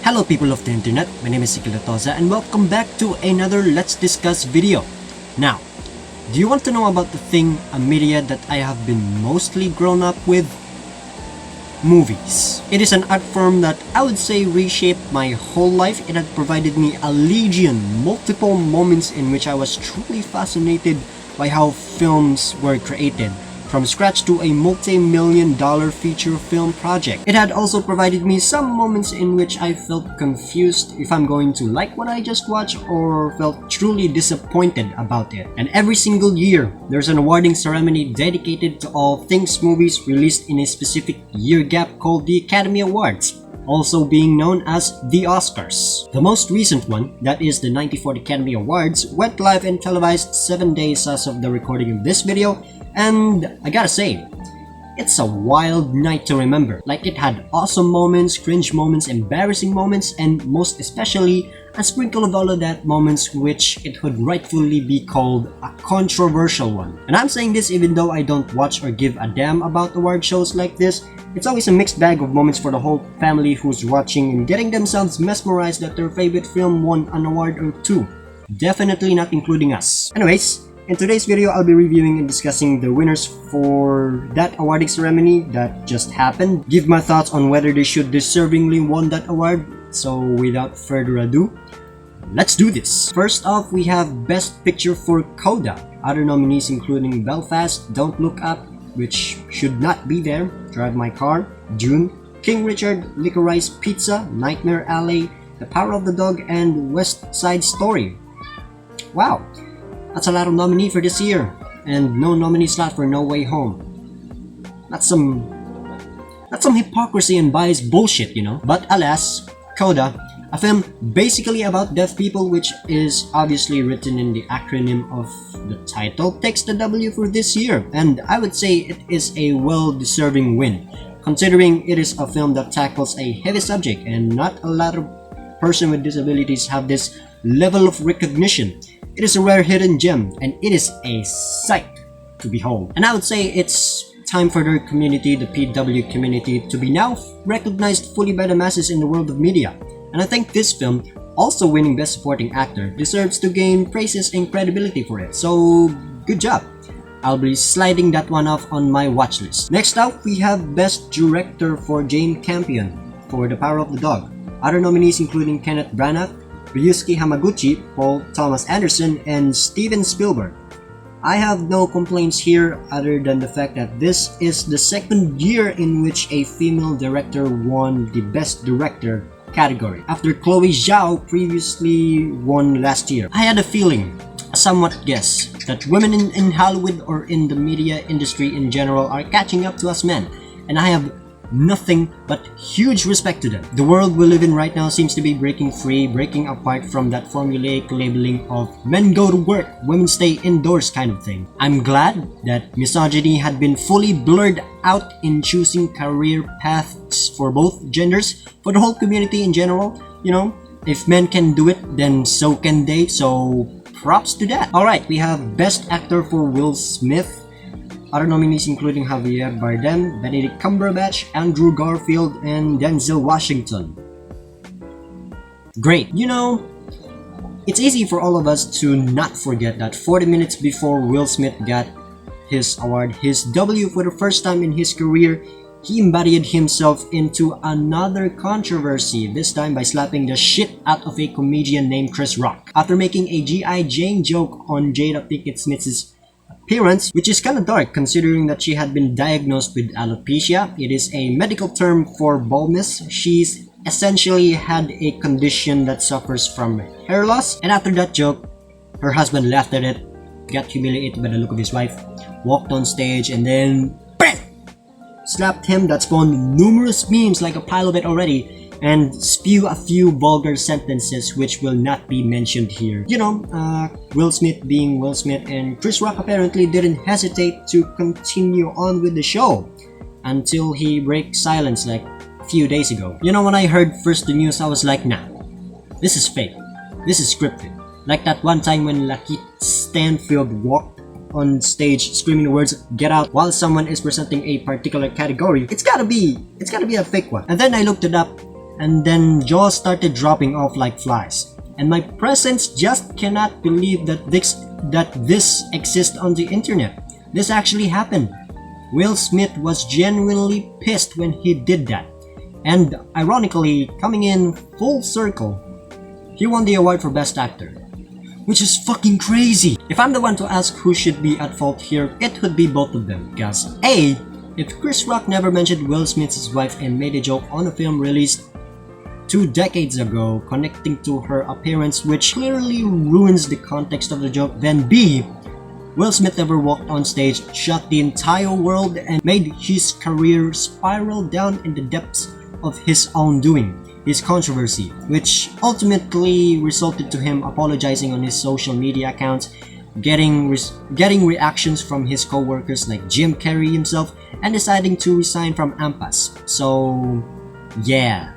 Hello people of the internet, my name is Likha and welcome back to another Let's Discuss video. Now, do you want to know about the thing, a media that I have been mostly grown up with? Movies. It is an art form that I would say reshaped my whole life. It had provided me a legion, multiple moments in which I was truly fascinated by how films were created, from scratch to a multi-million-dollar feature film project. It had also provided me some moments in which I felt confused if I'm going to like what I just watched or felt truly disappointed about it. And every single year, there's an awarding ceremony dedicated to all things movies released in a specific year gap called the Academy Awards, also being known as the Oscars. The most recent one, that is the 94th Academy Awards, went live and televised 7 days as of the recording of this video. And I gotta say, it's a wild night to remember. Like, it had awesome moments, cringe moments, embarrassing moments, and most especially, a sprinkle of all of that moments which it would rightfully be called a controversial one. And I'm saying this even though I don't watch or give a damn about award shows like this. It's always a mixed bag of moments for the whole family who's watching and getting themselves mesmerized that their favorite film won an award or two. Definitely not including us. Anyways, in today's video, I'll be reviewing and discussing the winners for that awarding ceremony that just happened. Give my thoughts on whether they should deservingly won that award. So without further ado, let's do this. First off, we have Best Picture for Coda. Other nominees including Belfast, Don't Look Up, which should not be there, Drive My Car, June, King Richard, Licorice Pizza, Nightmare Alley, The Power of the Dog, and West Side Story. Wow. That's a lot of nominee for this year, and no nominee slot for No Way Home. That's some hypocrisy and biased bullshit, you know. But alas, Coda, a film basically about deaf people, which is obviously written in the acronym of the title, takes the W for this year, and I would say it is a well-deserving win, considering it is a film that tackles a heavy subject, and not a lot of persons with disabilities have this level of recognition. It is a rare hidden gem, and it is a sight to behold. And I would say it's time for their community, the PW community, to be now recognized fully by the masses in the world of media. And I think this film, also winning Best Supporting Actor, deserves to gain praises and credibility for it. So, good job. I'll be sliding that one off on my watch list. Next up, we have Best Director for Jane Campion for The Power of the Dog. Other nominees including Kenneth Branagh, Ryusuke Hamaguchi, Paul Thomas Anderson, and Steven Spielberg. I have no complaints here other than the fact that this is the second year in which a female director won the Best Director category, after Chloe Zhao previously won last year. I had a feeling, a somewhat guess, that women in Hollywood or in the media industry in general are catching up to us men, and I have nothing but huge respect to them. The world we live in right now seems to be breaking free, breaking apart from that formulaic labeling of men go to work, women stay indoors kind of thing. I'm glad that misogyny had been fully blurred out in choosing career paths for both genders, for the whole community in general. You know, if men can do it, then so can they, so props to that. Alright, we have Best Actor for Will Smith. Other nominees including Javier Bardem, Benedict Cumberbatch, Andrew Garfield, and Denzel Washington. Great. You know, it's easy for all of us to not forget that 40 minutes before Will Smith got his award, his W for the first time in his career, he embodied himself into another controversy, this time by slapping the shit out of a comedian named Chris Rock. After making a G.I. Jane joke on Jada Pinkett Smith's appearance, which is kinda dark considering that she had been diagnosed with alopecia. It is a medical term for baldness. She's essentially had a condition that suffers from hair loss, and after that joke, her husband laughed at it, got humiliated by the look of his wife, walked on stage, and then BAM! Slapped him. That spawned numerous memes, like a pile of it already, and spew a few vulgar sentences which will not be mentioned here. You know, Will Smith being Will Smith, and Chris Rock apparently didn't hesitate to continue on with the show until he broke silence like a few days ago. You know, when I heard first the news, I was like, nah, this is fake, this is scripted. Like that one time when Lakeith Stanfield walked on stage screaming the words "get out" while someone is presenting a particular category. It's gotta be a fake one. And then I looked it up, and then jaws started dropping off like flies. And my presence just cannot believe that this exists on the internet. This actually happened. Will Smith was genuinely pissed when he did that. And ironically, coming in full circle, he won the award for Best Actor. Which is fucking crazy! If I'm the one to ask who should be at fault here, it would be both of them. Because A, if Chris Rock never mentioned Will Smith's wife and made a joke on a film released 2 decades ago connecting to her appearance, which clearly ruins the context of the joke, then B, Will Smith never walked on stage, shocked the entire world, and made his career spiral down in the depths of his own doing, his controversy, which ultimately resulted to him apologizing on his social media accounts, getting reactions from his co-workers like Jim Carrey himself, and deciding to resign from AMPAS. So, yeah.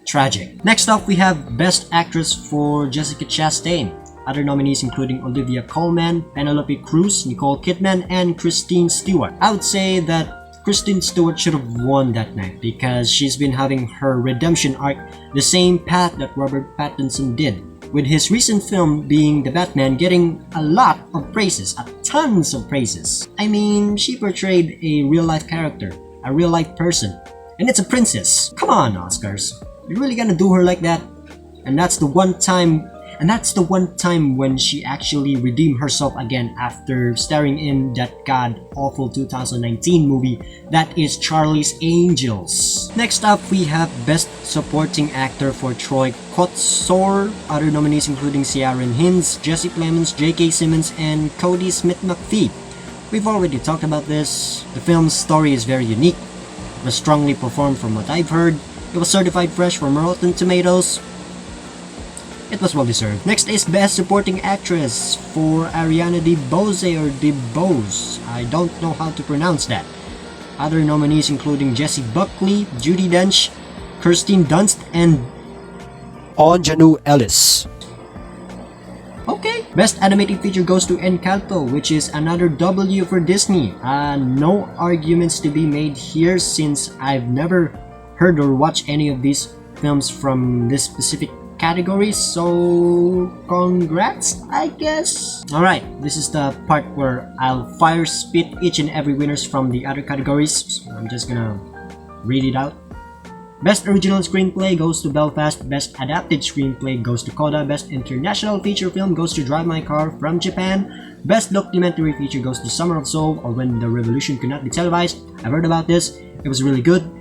Tragic. Next up, we have Best Actress for Jessica Chastain. Other nominees including Olivia Colman, Penelope Cruz, Nicole Kidman, and Kristen Stewart. I would say that Kristen Stewart should have won that night because she's been having her redemption arc the same path that Robert Pattinson did, with his recent film being The Batman getting a lot of praises, tons of praises. I mean, she portrayed a real-life character, a real-life person, and it's a princess. Come on, Oscars. You're really gonna do her like that? And that's the one time when she actually redeemed herself again after starring in that god-awful 2019 movie that is Charlie's Angels. Next up, we have Best Supporting Actor for Troy Kotsur. Other nominees including Ciaran Hinds, Jesse Plemons, J.K. Simmons, and Cody Smith-McPhee. We've already talked about this. The film's story is very unique. It was strongly performed from what I've heard. It was certified fresh from Rotten Tomatoes. It was well deserved. Next is Best Supporting Actress for Ariana DeBose or DeBose. I don't know how to pronounce that. Other nominees including Jessie Buckley, Judi Dench, Kirsten Dunst, and Anjanu Ellis. Okay. Best Animated Feature goes to Encanto, which is another W for Disney. No arguments to be made here since I've never heard or watched any of these films from this specific category, so congrats, I guess. Alright, this is the part where I'll fire spit each and every winners from the other categories. So I'm just gonna read it out. Best Original Screenplay goes to Belfast. Best Adapted Screenplay goes to Coda. Best International Feature Film goes to Drive My Car from Japan. Best Documentary Feature goes to Summer of Soul, or When the Revolution Could Not Be Televised. I've heard about this. It was really good.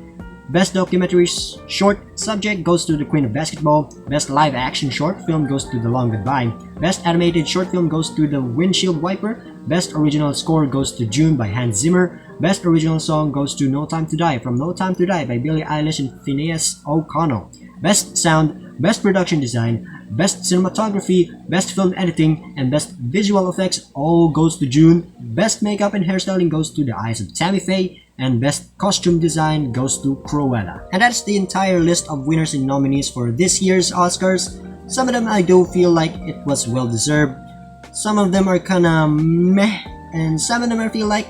Best Documentary Short Subject goes to The Queen of Basketball. Best Live Action Short Film goes to The Long Goodbye. Best Animated Short Film goes to The Windshield Wiper. Best Original Score goes to June by Hans Zimmer. Best Original Song goes to No Time to Die from No Time to Die by Billie Eilish and Phineas O'Connell. Best Sound, Best Production Design, Best Cinematography, Best Film Editing, and Best Visual Effects all goes to June. Best Makeup and Hairstyling goes to The Eyes of Tammy Faye. And Best Costume Design goes to Cruella. And that's the entire list of winners and nominees for this year's Oscars. Some of them I do feel like it was well deserved. Some of them are kinda meh. And some of them I feel like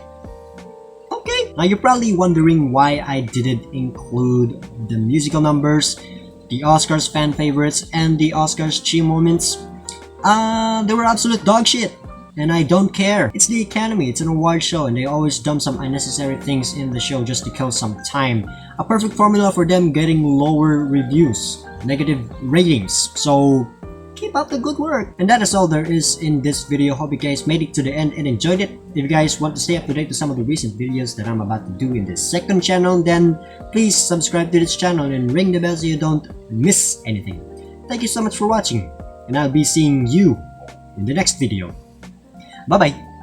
okay. Now you're probably wondering why I didn't include the musical numbers, the Oscars fan favorites, and the Oscars cheer moments. They were absolute dog shit. And I don't care. It's the Academy, it's an award show, and they always dump some unnecessary things in the show just to kill some time. A perfect formula for them getting lower reviews, negative ratings. So keep up the good work. And that is all there is in this video. Hope you guys made it to the end and enjoyed it. If you guys want to stay up to date to some of the recent videos that I'm about to do in this second channel, then please subscribe to this channel and ring the bell so you don't miss anything. Thank you so much for watching, and I'll be seeing you in the next video. Bye-bye!